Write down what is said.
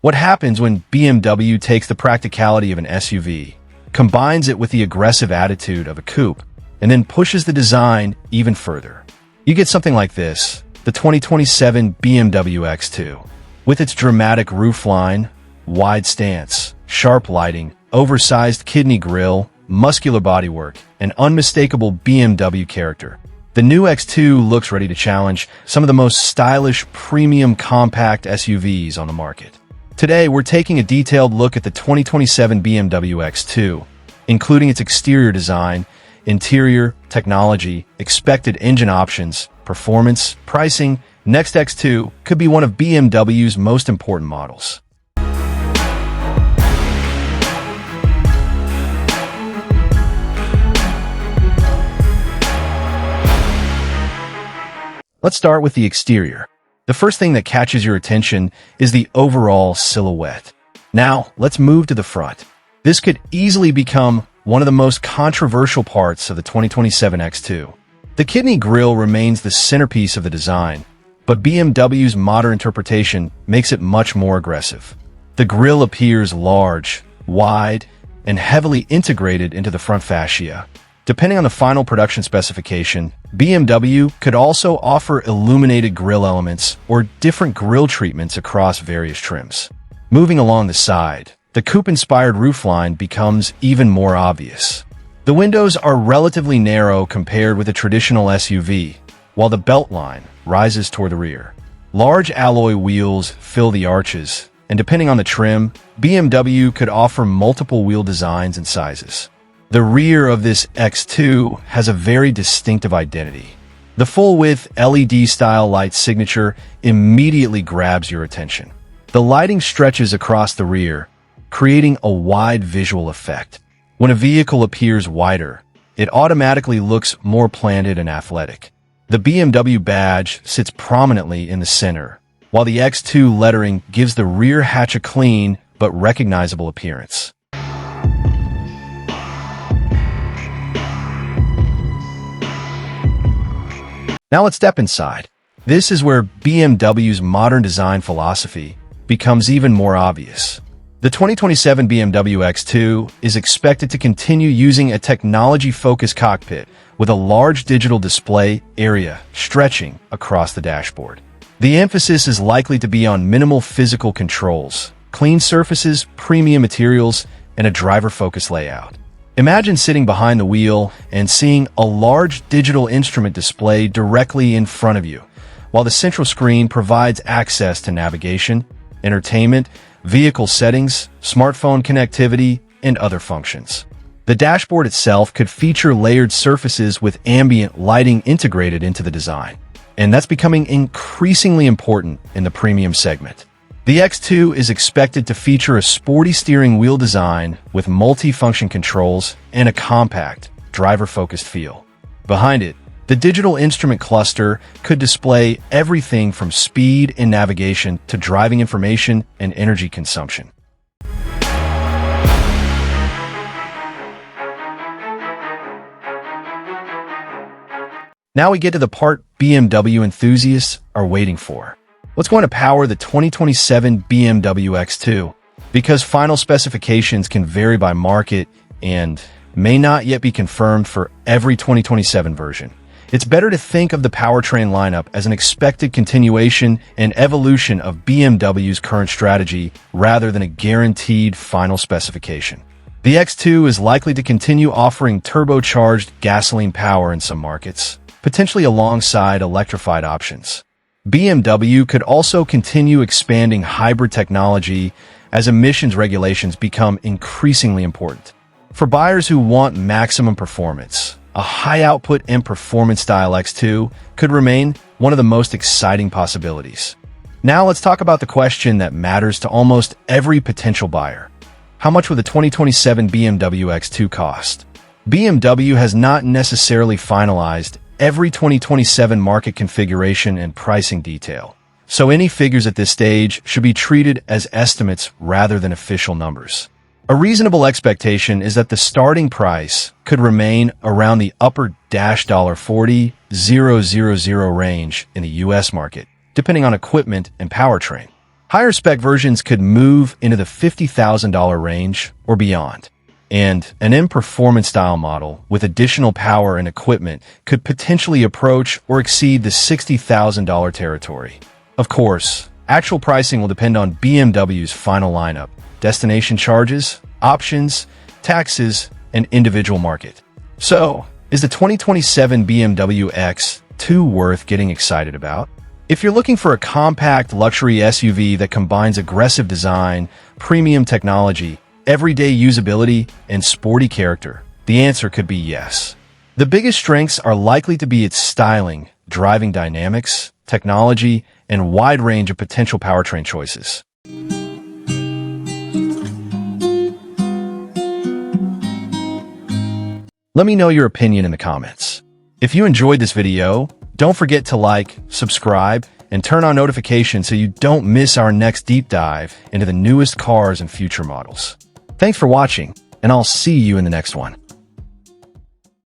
What happens when BMW takes the practicality of an SUV, combines it with the aggressive attitude of a coupe, and then pushes the design even further? You get something like this: the 2027 BMW X2. With its dramatic roofline, wide stance, sharp lighting, oversized kidney grille, muscular bodywork, and unmistakable BMW character, the new X2 looks ready to challenge some of the most stylish premium compact SUVs on the market. Today, we're taking a detailed look at the 2027 BMW X2, including its exterior design, interior, technology, expected engine options, performance, pricing. Next X2 could be one of BMW's most important models. Let's start with the exterior. The first thing that catches your attention is the overall silhouette. Now, let's move to the front. This could easily become one of the most controversial parts of the 2027 X2. The kidney grille remains the centerpiece of the design, but BMW's modern interpretation makes it much more aggressive. The grille appears large, wide, and heavily integrated into the front fascia. Depending on the final production specification, BMW could also offer illuminated grille elements or different grille treatments across various trims. Moving along the side, the coupe-inspired roofline becomes even more obvious. The windows are relatively narrow compared with a traditional SUV, while the beltline rises toward the rear. Large alloy wheels fill the arches, and depending on the trim, BMW could offer multiple wheel designs and sizes. The rear of this X2 has a very distinctive identity. The full-width LED-style light signature immediately grabs your attention. The lighting stretches across the rear, creating a wide visual effect. When a vehicle appears wider, it automatically looks more planted and athletic. The BMW badge sits prominently in the center, while the X2 lettering gives the rear hatch a clean but recognizable appearance. Now let's step inside. This is where BMW's modern design philosophy becomes even more obvious. The 2027 BMW X2 is expected to continue using a technology-focused cockpit with a large digital display area stretching across the dashboard. The emphasis is likely to be on minimal physical controls, clean surfaces, premium materials, and a driver-focused layout. Imagine sitting behind the wheel and seeing a large digital instrument display directly in front of you, while the central screen provides access to navigation, entertainment, vehicle settings, smartphone connectivity, and other functions. The dashboard itself could feature layered surfaces with ambient lighting integrated into the design, and that's becoming increasingly important in the premium segment. The X2 is expected to feature a sporty steering wheel design with multi-function controls and a compact, driver-focused feel. Behind it, the digital instrument cluster could display everything from speed and navigation to driving information and energy consumption. Now we get to the part BMW enthusiasts are waiting for. What's going to power the 2027 BMW X2? Because final specifications can vary by market and may not yet be confirmed for every 2027 version, it's better to think of the powertrain lineup as an expected continuation and evolution of BMW's current strategy rather than a guaranteed final specification. The X2 is likely to continue offering turbocharged gasoline power in some markets, potentially alongside electrified options. BMW could also continue expanding hybrid technology as emissions regulations become increasingly important. For buyers who want maximum performance, a high-output and performance-style X2 could remain one of the most exciting possibilities. Now let's talk about the question that matters to almost every potential buyer. How much will the 2027 BMW X2 cost? BMW has not necessarily finalized every 2027 market configuration and pricing detail, so any figures at this stage should be treated as estimates rather than official numbers. A reasonable expectation is that the starting price could remain around the upper $40,000 range in the US market, depending on equipment and powertrain. Higher spec versions could move into the $50,000 range or beyond. And an M-Performance style model with additional power and equipment could potentially approach or exceed the $60,000 territory. Of course, actual pricing will depend on BMW's final lineup, destination charges, options, taxes, and individual market. So, is the 2027 BMW X2 worth getting excited about? If you're looking for a compact luxury SUV that combines aggressive design, premium technology, everyday usability, and sporty character, the answer could be yes. The biggest strengths are likely to be its styling, driving dynamics, technology, and wide range of potential powertrain choices. Let me know your opinion in the comments. If you enjoyed this video, don't forget to like, subscribe, and turn on notifications so you don't miss our next deep dive into the newest cars and future models. Thanks for watching, and I'll see you in the next one.